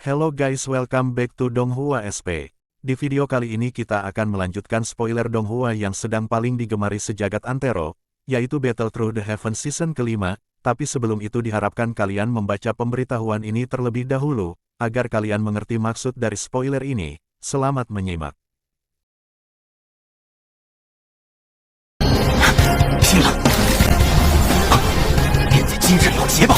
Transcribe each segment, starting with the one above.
Hello guys, welcome back to Donghua SP. Di video kali ini kita akan melanjutkan spoiler Donghua yang sedang paling digemari sejagat antero, yaitu Battle Through the Heaven season kelima, tapi sebelum itu diharapkan kalian membaca pemberitahuan ini terlebih dahulu, agar kalian mengerti maksud dari spoiler ini. Selamat menyimak. 拼了！面对今日老捷报！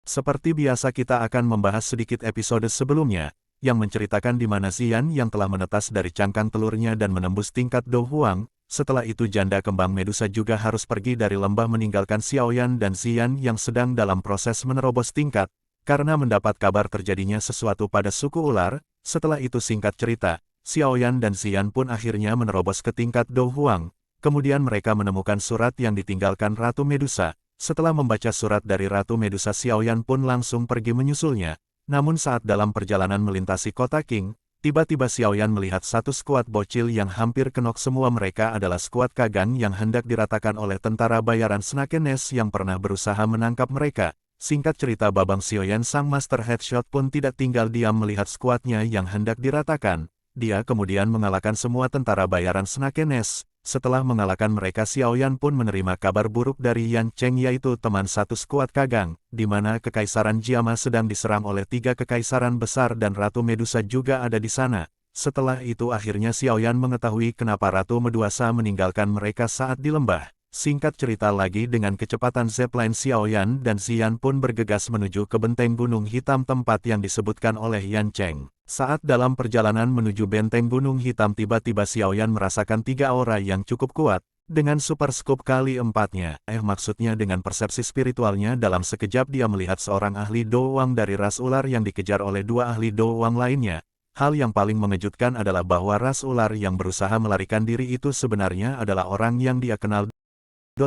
Seperti biasa kita akan membahas sedikit episode sebelumnya, yang menceritakan di mana Xian yang telah menetas dari cangkang telurnya dan menembus tingkat Do Huang. Setelah itu janda kembang Medusa juga harus pergi dari lembah meninggalkan Xiaoyan dan Xian yang sedang dalam proses menerobos tingkat, karena mendapat kabar terjadinya sesuatu pada suku ular. Setelah itu singkat cerita, Xiaoyan dan Xian pun akhirnya menerobos ke tingkat Do Huang. Kemudian mereka menemukan surat yang ditinggalkan Ratu Medusa. Setelah membaca surat dari Ratu Medusa, Xiaoyan pun langsung pergi menyusulnya. Namun saat dalam perjalanan melintasi kota King, tiba-tiba Xiaoyan melihat satu skuad bocil yang hampir kenok. Semua mereka adalah skuad Kagang yang hendak diratakan oleh tentara bayaran Snakenes yang pernah berusaha menangkap mereka. Singkat cerita, Babang Xiaoyan sang Master Headshot pun tidak tinggal diam melihat skuadnya yang hendak diratakan. Dia kemudian mengalahkan semua tentara bayaran Snakenes. Setelah mengalahkan mereka, Xiaoyan pun menerima kabar buruk dari Yan Cheng, yaitu teman satu skuad Kagang, di mana Kekaisaran Jiama sedang diserang oleh 3 kekaisaran besar dan Ratu Medusa juga ada di sana. Setelah itu akhirnya Xiaoyan mengetahui kenapa Ratu Medusa meninggalkan mereka saat di lembah. Singkat cerita lagi, dengan kecepatan zipline Xiaoyan dan Xian pun bergegas menuju ke benteng Gunung Hitam tempat yang disebutkan oleh Yan Cheng. Saat dalam perjalanan menuju benteng Gunung Hitam, tiba-tiba Xiaoyan merasakan 3 aura yang cukup kuat. Dengan super scope kali 4-nya, maksudnya dengan persepsi spiritualnya, dalam sekejap dia melihat seorang ahli Do Wang dari ras ular yang dikejar oleh 2 ahli Do Wang lainnya. Hal yang paling mengejutkan adalah bahwa ras ular yang berusaha melarikan diri itu sebenarnya adalah orang yang dia kenal.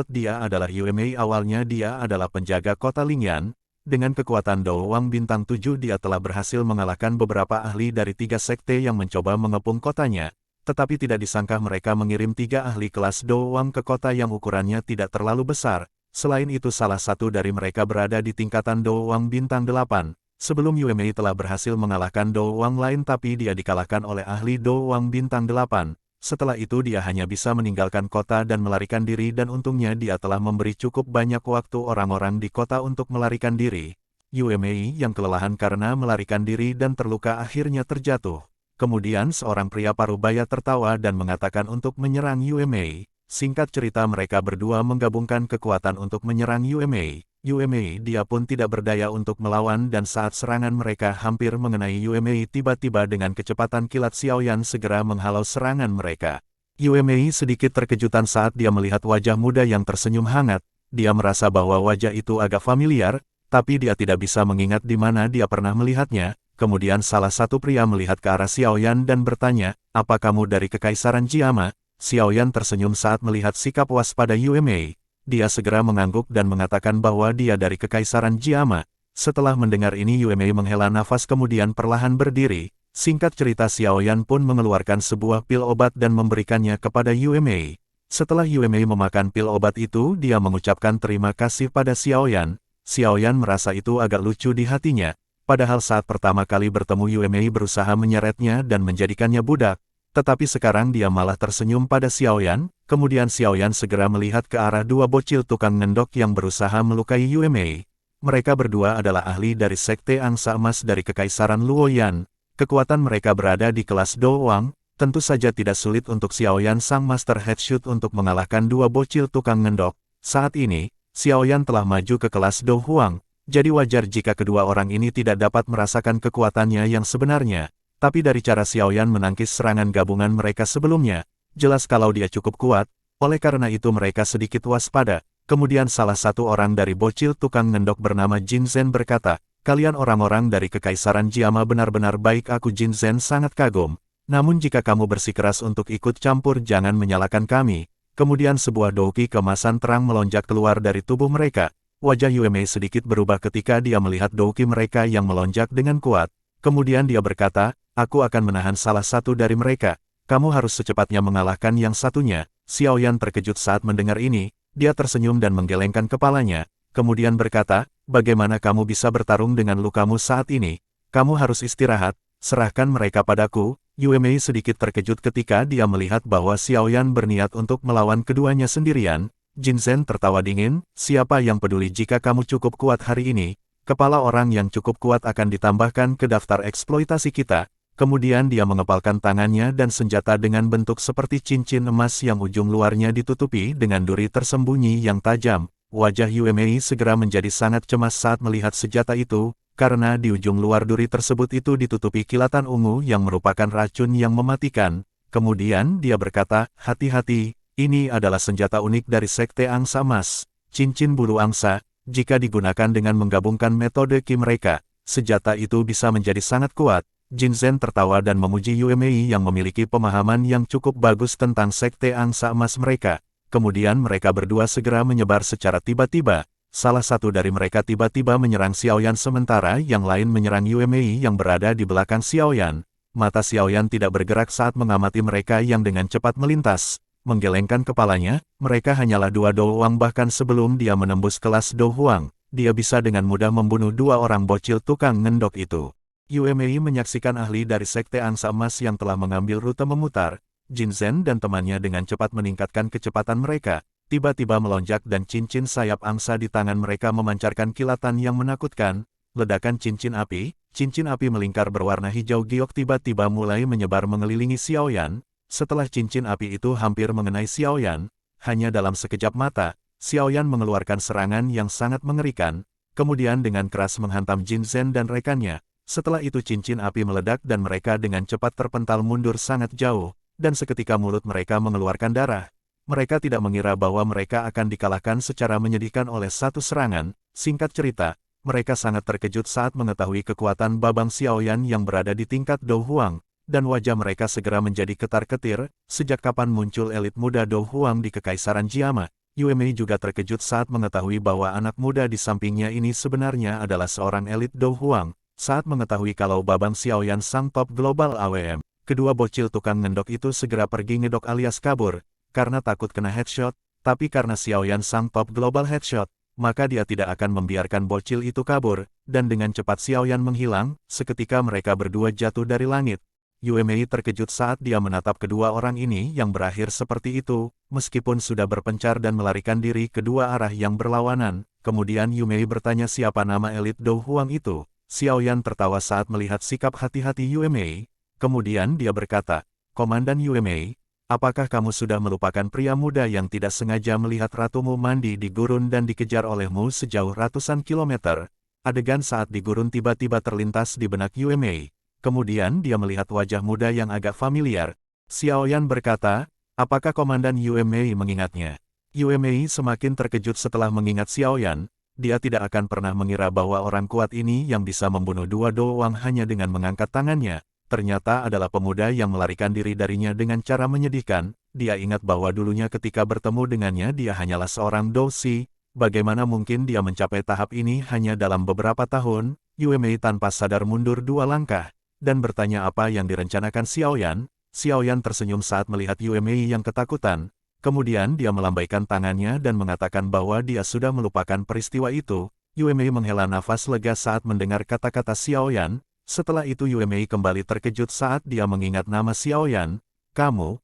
Dia adalah Yue Mei. Awalnya dia adalah penjaga kota Lingyan. Dengan kekuatan Do Wang bintang 7 dia telah berhasil mengalahkan beberapa ahli dari 3 sekte yang mencoba mengepung kotanya. Tetapi tidak disangka mereka mengirim 3 ahli kelas Do Wang ke kota yang ukurannya tidak terlalu besar. Selain itu salah satu dari mereka berada di tingkatan Do Wang bintang 8. Sebelum Yue Mei telah berhasil mengalahkan Do Wang lain, tapi dia dikalahkan oleh ahli Do Wang bintang 8. Setelah itu dia hanya bisa meninggalkan kota dan melarikan diri, dan untungnya dia telah memberi cukup banyak waktu orang-orang di kota untuk melarikan diri. Yue Mei yang kelelahan karena melarikan diri dan terluka akhirnya terjatuh. Kemudian seorang pria parubaya tertawa dan mengatakan untuk menyerang Yue Mei. Singkat cerita mereka berdua menggabungkan kekuatan untuk menyerang Yue Mei. Yue Mei dia pun tidak berdaya untuk melawan, dan saat serangan mereka hampir mengenai Yue Mei, tiba-tiba dengan kecepatan kilat Xiaoyan segera menghalau serangan mereka. Yue Mei sedikit terkejutan saat dia melihat wajah muda yang tersenyum hangat. Dia merasa bahwa wajah itu agak familiar, tapi dia tidak bisa mengingat di mana dia pernah melihatnya. Kemudian salah satu pria melihat ke arah Xiaoyan dan bertanya, "Apa kamu dari Kekaisaran Jiama?" Xiaoyan tersenyum saat melihat sikap waspada Yue Mei. Dia segera mengangguk dan mengatakan bahwa dia dari Kekaisaran Jiama. Setelah mendengar ini Yue Mei menghela nafas kemudian perlahan berdiri. Singkat cerita Xiaoyan pun mengeluarkan sebuah pil obat dan memberikannya kepada Yue Mei. Setelah Yue Mei memakan pil obat itu, dia mengucapkan terima kasih pada Xiaoyan. Xiaoyan merasa itu agak lucu di hatinya. Padahal saat pertama kali bertemu Yue Mei berusaha menyeretnya dan menjadikannya budak. Tetapi sekarang dia malah tersenyum pada Xiaoyan. Kemudian Xiaoyan segera melihat ke arah 2 bocil tukang ngendok yang berusaha melukai Yue Mei. Mereka berdua adalah ahli dari Sekte Angsa Emas dari Kekaisaran Luoyan. Kekuatan mereka berada di kelas Do Wang. Tentu saja tidak sulit untuk Xiaoyan sang Master Headshot untuk mengalahkan 2 bocil tukang ngendok. Saat ini, Xiaoyan telah maju ke kelas Do Huang. Jadi wajar jika kedua orang ini tidak dapat merasakan kekuatannya yang sebenarnya. Tapi dari cara Xiaoyan menangkis serangan gabungan mereka sebelumnya, jelas kalau dia cukup kuat. Oleh karena itu mereka sedikit waspada. Kemudian salah satu orang dari bocil tukang ngendok bernama Jin Zhen berkata, "Kalian orang-orang dari Kekaisaran Jiama benar-benar baik." Aku Jin Zhen sangat kagum. Namun jika kamu bersikeras untuk ikut campur, jangan menyalahkan kami. Kemudian sebuah douki kemasan terang melonjak keluar dari tubuh mereka. Wajah Yue Mei sedikit berubah ketika dia melihat douki mereka yang melonjak dengan kuat. Kemudian dia berkata, "Aku akan menahan salah satu dari mereka." Kamu harus secepatnya mengalahkan yang satunya. Xiaoyan terkejut saat mendengar ini, dia tersenyum dan menggelengkan kepalanya, kemudian berkata, bagaimana kamu bisa bertarung dengan lukamu saat ini? Kamu harus istirahat, serahkan mereka padaku. Yue Mei sedikit terkejut ketika dia melihat bahwa Xiaoyan berniat untuk melawan keduanya sendirian. Jin Zhen tertawa dingin, siapa yang peduli jika kamu cukup kuat hari ini? Kepala orang yang cukup kuat akan ditambahkan ke daftar eksploitasi kita. Kemudian dia mengepalkan tangannya dan senjata dengan bentuk seperti cincin emas yang ujung luarnya ditutupi dengan duri tersembunyi yang tajam. Wajah Yue Mei segera menjadi sangat cemas saat melihat senjata itu, karena di ujung luar duri tersebut itu ditutupi kilatan ungu yang merupakan racun yang mematikan. Kemudian dia berkata, hati-hati, ini adalah senjata unik dari Sekte Angsa Emas, cincin bulu angsa. Jika digunakan dengan menggabungkan metode Qi mereka, senjata itu bisa menjadi sangat kuat. Jin Zhen tertawa dan memuji Yue Mei yang memiliki pemahaman yang cukup bagus tentang Sekte Angsa Emas mereka. Kemudian mereka berdua segera menyebar secara tiba-tiba. Salah satu dari mereka tiba-tiba menyerang Xiaoyan sementara yang lain menyerang Yue Mei yang berada di belakang Xiaoyan. Mata Xiaoyan tidak bergerak saat mengamati mereka yang dengan cepat melintas. Menggelengkan kepalanya, mereka hanyalah dua doang bahkan sebelum dia menembus kelas Do Huang, dia bisa dengan mudah membunuh dua orang bocil tukang ngendok itu. Yue Mei menyaksikan ahli dari Sekte Angsa Emas yang telah mengambil rute memutar. Jin Zhen dan temannya dengan cepat meningkatkan kecepatan mereka. Tiba-tiba melonjak dan cincin sayap angsa di tangan mereka memancarkan kilatan yang menakutkan. Ledakan cincin api melingkar berwarna hijau giok tiba-tiba mulai menyebar mengelilingi Xiaoyan. Setelah cincin api itu hampir mengenai Xiaoyan, hanya dalam sekejap mata, Xiaoyan mengeluarkan serangan yang sangat mengerikan, kemudian dengan keras menghantam Jin Zhen dan rekannya. Setelah itu cincin api meledak dan mereka dengan cepat terpental mundur sangat jauh, dan seketika mulut mereka mengeluarkan darah. Mereka tidak mengira bahwa mereka akan dikalahkan secara menyedihkan oleh satu serangan. Singkat cerita, mereka sangat terkejut saat mengetahui kekuatan Babang Xiaoyan yang berada di tingkat Do Huang, dan wajah mereka segera menjadi ketar-ketir. Sejak kapan muncul elit muda Do Huang di Kekaisaran Jiama? Yue Mei juga terkejut saat mengetahui bahwa anak muda di sampingnya ini sebenarnya adalah seorang elit Do Huang. Saat mengetahui kalau Babang Xiaoyan sang top global AWM, kedua bocil tukang ngendok itu segera pergi ngedok alias kabur. Karena takut kena headshot, tapi karena Xiaoyan sang top global headshot, maka dia tidak akan membiarkan bocil itu kabur, dan dengan cepat Xiaoyan menghilang, seketika mereka berdua jatuh dari langit. Yue Mei terkejut saat dia menatap kedua orang ini yang berakhir seperti itu, meskipun sudah berpencar dan melarikan diri kedua arah yang berlawanan. Kemudian Yue Mei bertanya siapa nama elit Do Huang itu. Xiaoyan tertawa saat melihat sikap hati-hati Yue Mei. Kemudian dia berkata, Komandan Yue Mei, apakah kamu sudah melupakan pria muda yang tidak sengaja melihat ratumu mandi di gurun dan dikejar olehmu sejauh ratusan kilometer? Adegan saat di gurun tiba-tiba terlintas di benak Yue Mei. Kemudian dia melihat wajah muda yang agak familiar. Xiaoyan berkata, apakah Komandan Yue Mei mengingatnya? Yue Mei semakin terkejut setelah mengingat Xiaoyan. Dia tidak akan pernah mengira bahwa orang kuat ini yang bisa membunuh dua doang hanya dengan mengangkat tangannya. Ternyata adalah pemuda yang melarikan diri darinya dengan cara menyedihkan. Dia ingat bahwa dulunya ketika bertemu dengannya dia hanyalah seorang dosi. Bagaimana mungkin dia mencapai tahap ini hanya dalam beberapa tahun? Yue Mei tanpa sadar mundur dua langkah, dan bertanya apa yang direncanakan Xiaoyan. Xiaoyan tersenyum saat melihat Yue Mei yang ketakutan. Kemudian dia melambaikan tangannya dan mengatakan bahwa dia sudah melupakan peristiwa itu. Yue Mei menghela nafas lega saat mendengar kata-kata Xiaoyan. Setelah itu Yue Mei kembali terkejut saat dia mengingat nama Xiaoyan. Kamu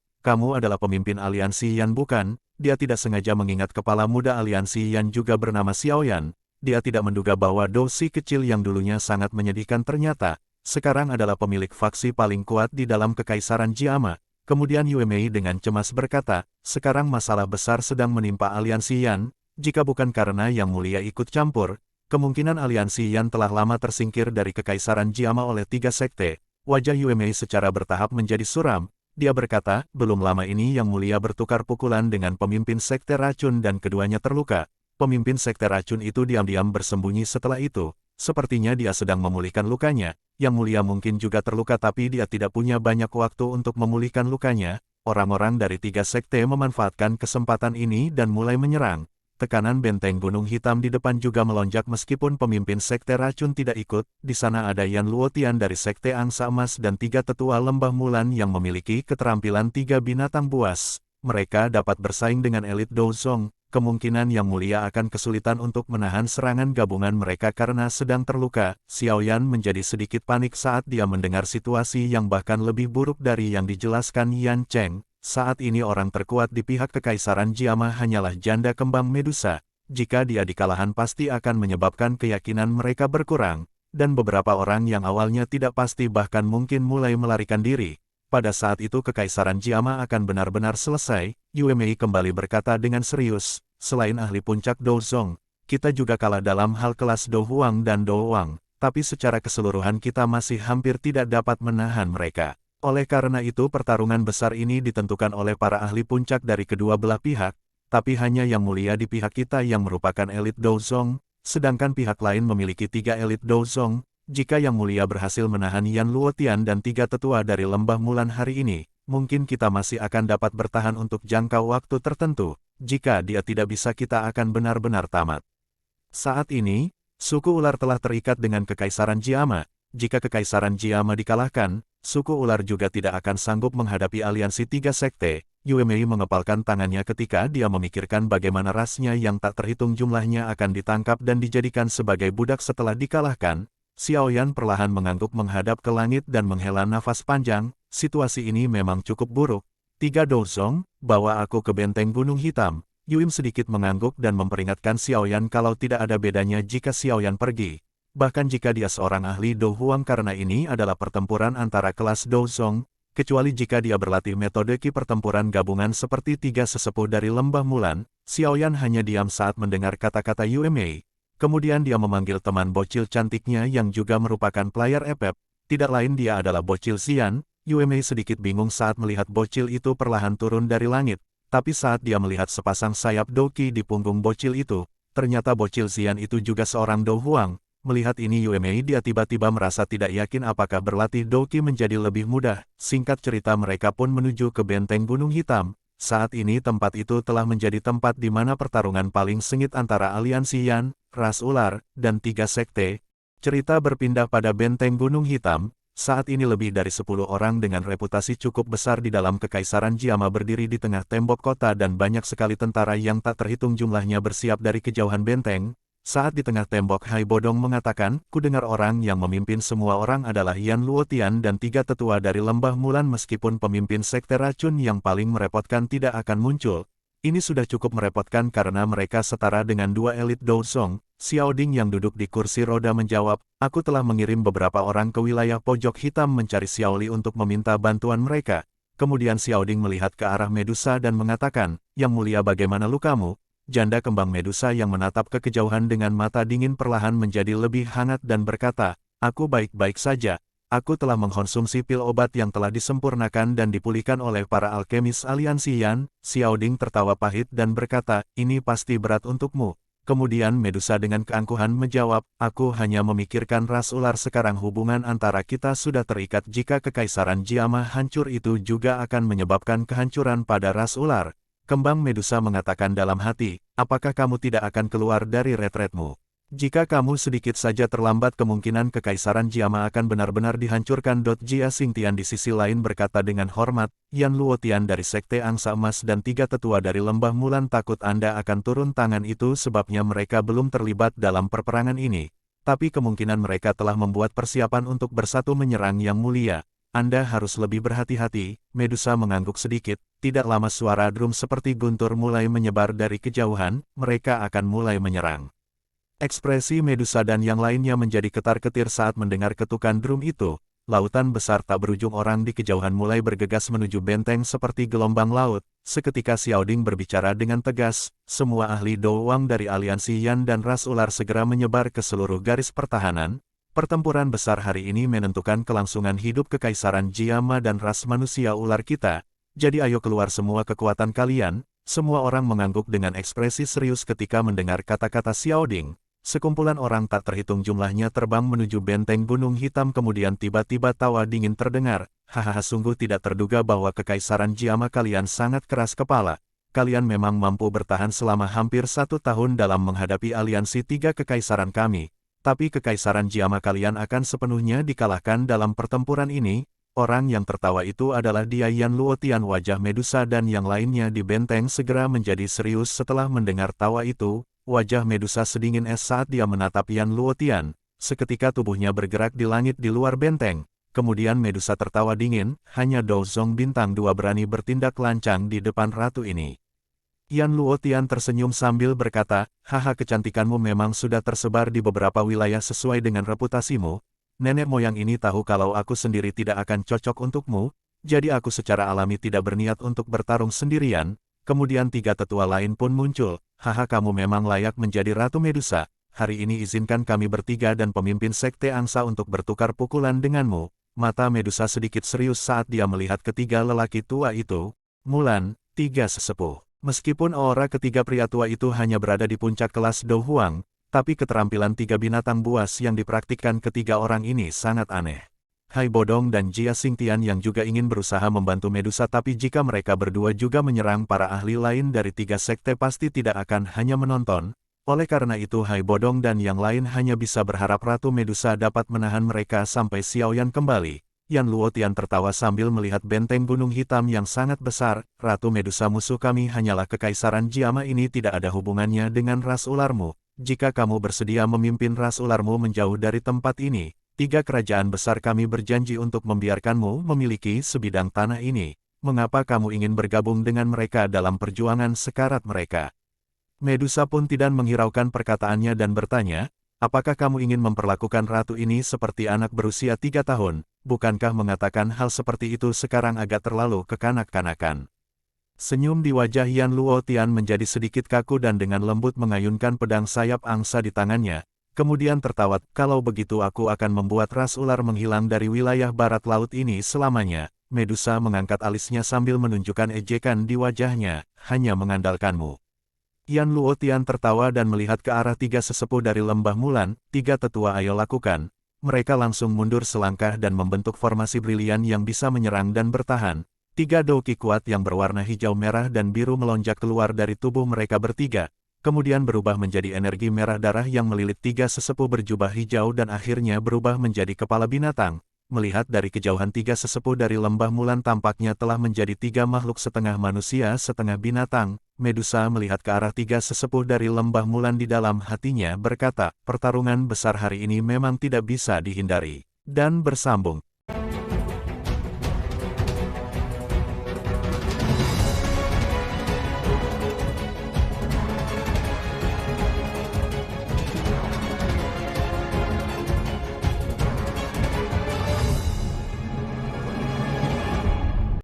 adalah pemimpin aliansi Yan bukan? Dia tidak sengaja mengingat kepala muda aliansi Yan juga bernama Xiaoyan. Dia tidak menduga bahwa dosi kecil yang dulunya sangat menyedihkan ternyata sekarang adalah pemilik faksi paling kuat di dalam Kekaisaran Jiama. Kemudian Yue Mei dengan cemas berkata, sekarang masalah besar sedang menimpa aliansi Yan. Jika bukan karena Yang Mulia ikut campur, kemungkinan aliansi Yan telah lama tersingkir dari Kekaisaran Jiama oleh 3 sekte. Wajah Yue Mei secara bertahap menjadi suram. Dia berkata, belum lama ini Yang Mulia bertukar pukulan dengan pemimpin sekte racun dan keduanya terluka. Pemimpin sekte racun itu diam-diam bersembunyi setelah itu. Sepertinya dia sedang memulihkan lukanya. Yang Mulia mungkin juga terluka tapi dia tidak punya banyak waktu untuk memulihkan lukanya. Orang-orang dari 3 sekte memanfaatkan kesempatan ini dan mulai menyerang. Tekanan benteng Gunung Hitam di depan juga melonjak meskipun pemimpin Sekte Racun tidak ikut. Di sana ada Yan Luotian dari Sekte Angsa Emas dan 3 tetua Lembah Mulan yang memiliki keterampilan 3 binatang buas. Mereka dapat bersaing dengan elit Douzong. Kemungkinan Yang Mulia akan kesulitan untuk menahan serangan gabungan mereka karena sedang terluka. Xiaoyan menjadi sedikit panik saat dia mendengar situasi yang bahkan lebih buruk dari yang dijelaskan Yan Cheng. Saat ini orang terkuat di pihak Kekaisaran Jiama hanyalah janda kembang Medusa. Jika dia dikalahan pasti akan menyebabkan keyakinan mereka berkurang, dan beberapa orang yang awalnya tidak pasti bahkan mungkin mulai melarikan diri. Pada saat itu Kekaisaran Jiama akan benar-benar selesai. Yue Mei kembali berkata dengan serius, selain ahli puncak Douzong, kita juga kalah dalam hal kelas Do Huang dan Do Wang, tapi secara keseluruhan kita masih hampir tidak dapat menahan mereka. Oleh karena itu pertarungan besar ini ditentukan oleh para ahli puncak dari kedua belah pihak, tapi hanya Yang Mulia di pihak kita yang merupakan elit Douzong, sedangkan pihak lain memiliki 3 elit Douzong. Jika Yang Mulia berhasil menahan Yan Luotian dan 3 tetua dari Lembah Mulan hari ini, mungkin kita masih akan dapat bertahan untuk jangka waktu tertentu. Jika dia tidak bisa kita akan benar-benar tamat. Saat ini, suku ular telah terikat dengan Kekaisaran Jiama. Jika Kekaisaran Jiama dikalahkan, suku ular juga tidak akan sanggup menghadapi aliansi 3 sekte. Yue Mei mengepalkan tangannya ketika dia memikirkan bagaimana rasnya yang tak terhitung jumlahnya akan ditangkap dan dijadikan sebagai budak setelah dikalahkan. Xiaoyan perlahan mengangguk menghadap ke langit dan menghela nafas panjang. Situasi ini memang cukup buruk. 3 Douzong, bawa aku ke benteng Gunung Hitam. Yuim sedikit mengangguk dan memperingatkan Xiaoyan kalau tidak ada bedanya jika Xiaoyan pergi. Bahkan jika dia seorang ahli Do Huang karena ini adalah pertempuran antara kelas Douzong, kecuali jika dia berlatih metode ki pertempuran gabungan seperti 3 sesepuh dari Lembah Mulan. Xiaoyan hanya diam saat mendengar kata-kata Yue Mei. Kemudian dia memanggil teman bocil cantiknya yang juga merupakan player Epep. Tidak lain dia adalah bocil Xian. Yue Mei sedikit bingung saat melihat bocil itu perlahan turun dari langit. Tapi saat dia melihat sepasang sayap doki di punggung bocil itu, ternyata bocil Xian itu juga seorang Do Huang. Melihat ini Yue Mei dia tiba-tiba merasa tidak yakin apakah berlatih doki menjadi lebih mudah. Singkat cerita mereka pun menuju ke benteng Gunung Hitam. Saat ini tempat itu telah menjadi tempat di mana pertarungan paling sengit antara aliansi Yan, ras ular, dan 3 sekte. Cerita berpindah pada benteng Gunung Hitam. Saat ini lebih dari 10 orang dengan reputasi cukup besar di dalam Kekaisaran Jiama berdiri di tengah tembok kota dan banyak sekali tentara yang tak terhitung jumlahnya bersiap dari kejauhan benteng. Saat di tengah tembok Hai Bodong mengatakan, ku dengar orang yang memimpin semua orang adalah Yan Luotian dan 3 tetua dari Lembah Mulan meskipun pemimpin Sekte Racun yang paling merepotkan tidak akan muncul. Ini sudah cukup merepotkan karena mereka setara dengan 2 elit Douzong. Xiao Ding yang duduk di kursi roda menjawab, aku telah mengirim beberapa orang ke wilayah pojok hitam mencari Xiao Li untuk meminta bantuan mereka. Kemudian Xiao Ding melihat ke arah Medusa dan mengatakan, Yang Mulia bagaimana lukamu? Janda kembang Medusa yang menatap ke kejauhan dengan mata dingin perlahan menjadi lebih hangat dan berkata, aku baik-baik saja. Aku telah mengkonsumsi pil obat yang telah disempurnakan dan dipulihkan oleh para alkemis aliansi Yan. Xiao Ding tertawa pahit dan berkata, ini pasti berat untukmu. Kemudian Medusa dengan keangkuhan menjawab, aku hanya memikirkan ras ular sekarang hubungan antara kita sudah terikat jika Kekaisaran Jiama hancur itu juga akan menyebabkan kehancuran pada ras ular. Kembang Medusa mengatakan dalam hati, apakah kamu tidak akan keluar dari retretmu? Jika kamu sedikit saja terlambat kemungkinan Kekaisaran Jiama akan benar-benar dihancurkan. Jia Xingtian di sisi lain berkata dengan hormat, Yan Luotian dari Sekte Angsa Emas dan 3 tetua dari Lembah Mulan takut Anda akan turun tangan itu sebabnya mereka belum terlibat dalam perperangan ini. Tapi kemungkinan mereka telah membuat persiapan untuk bersatu menyerang Yang Mulia. Anda harus lebih berhati-hati. Medusa mengangguk sedikit, tidak lama suara drum seperti guntur mulai menyebar dari kejauhan, mereka akan mulai menyerang. Ekspresi Medusa dan yang lainnya menjadi ketar-ketir saat mendengar ketukan drum itu. Lautan besar tak berujung orang di kejauhan mulai bergegas menuju benteng seperti gelombang laut. Seketika Xiao Ding berbicara dengan tegas, semua ahli Do Wang dari aliansi Yan dan ras ular segera menyebar ke seluruh garis pertahanan. Pertempuran besar hari ini menentukan kelangsungan hidup Kekaisaran Jiama dan ras manusia ular kita. Jadi ayo keluar semua kekuatan kalian. Semua orang mengangguk dengan ekspresi serius ketika mendengar kata-kata Xiao Ding. Sekumpulan orang tak terhitung jumlahnya terbang menuju benteng Gunung Hitam kemudian tiba-tiba tawa dingin terdengar. Hahaha sungguh tidak terduga bahwa Kekaisaran Jiama kalian sangat keras kepala. kalian memang mampu bertahan selama hampir 1 tahun dalam menghadapi aliansi 3 kekaisaran kami, tapi kekaisaran Jiama kalian akan sepenuhnya dikalahkan dalam pertempuran ini. Orang yang tertawa itu adalah dia Yan Luotian. Wajah Medusa dan yang lainnya di benteng segera menjadi serius setelah mendengar tawa itu. Wajah Medusa sedingin es saat dia menatap Yan Luotian. Seketika tubuhnya bergerak di langit di luar benteng. Kemudian Medusa tertawa dingin, hanya Dou Zong bintang 2 berani bertindak lancang di depan ratu ini. Yan Luotian tersenyum sambil berkata, haha, kecantikanmu memang sudah tersebar di beberapa wilayah sesuai dengan reputasimu. Nenek moyang ini tahu kalau aku sendiri tidak akan cocok untukmu, jadi aku secara alami tidak berniat untuk bertarung sendirian. Kemudian 3 tetua lain pun muncul, haha, kamu memang layak menjadi Ratu Medusa. Hari ini izinkan kami bertiga dan pemimpin Sekte Angsa untuk bertukar pukulan denganmu. Mata Medusa sedikit serius saat dia melihat ketiga lelaki tua itu. Mulan, 3 sesepuh. Meskipun aura ketiga pria tua itu hanya berada di puncak kelas Dou Huang, tapi keterampilan 3 binatang buas yang dipraktikkan ketiga orang ini sangat aneh. Hai Bodong dan Jia Xingtian yang juga ingin berusaha membantu Medusa, tapi jika mereka berdua juga menyerang para ahli lain dari 3 sekte pasti tidak akan hanya menonton. Oleh karena itu Hai Bodong dan yang lain hanya bisa berharap Ratu Medusa dapat menahan mereka sampai Xiaoyan kembali. Yan Luotian tertawa sambil melihat benteng gunung hitam yang sangat besar. Ratu Medusa, musuh kami hanyalah kekaisaran Jiama, ini tidak ada hubungannya dengan ras ularmu. Jika kamu bersedia memimpin ras ularmu menjauh dari tempat ini, 3 kerajaan besar kami berjanji untuk membiarkanmu memiliki sebidang tanah ini. Mengapa kamu ingin bergabung dengan mereka dalam perjuangan sekarat mereka? Medusa pun tidak menghiraukan perkataannya dan bertanya, apakah kamu ingin memperlakukan ratu ini seperti anak berusia 3 tahun? Bukankah mengatakan hal seperti itu sekarang agak terlalu kekanak-kanakan? Senyum di wajah Yan Luotian menjadi sedikit kaku dan dengan lembut mengayunkan pedang sayap angsa di tangannya. Kemudian tertawa, kalau begitu aku akan membuat ras ular menghilang dari wilayah barat laut ini selamanya. Medusa mengangkat alisnya sambil menunjukkan ejekan di wajahnya, hanya mengandalkanmu. Yan Luotian tertawa dan melihat ke arah 3 sesepuh dari lembah Mulan. 3 tetua, ayo lakukan. Mereka langsung mundur selangkah dan membentuk formasi brilian yang bisa menyerang dan bertahan. 3 douki kuat yang berwarna hijau, merah dan biru melonjak keluar dari tubuh mereka bertiga, kemudian berubah menjadi energi merah darah yang melilit 3 sesepuh berjubah hijau dan akhirnya berubah menjadi kepala binatang. Melihat dari kejauhan 3 sesepuh dari lembah Mulan tampaknya telah menjadi 3 makhluk setengah manusia setengah binatang. Medusa melihat ke arah 3 sesepuh dari lembah Mulan di dalam hatinya berkata, pertarungan besar hari ini memang tidak bisa dihindari. Dan bersambung.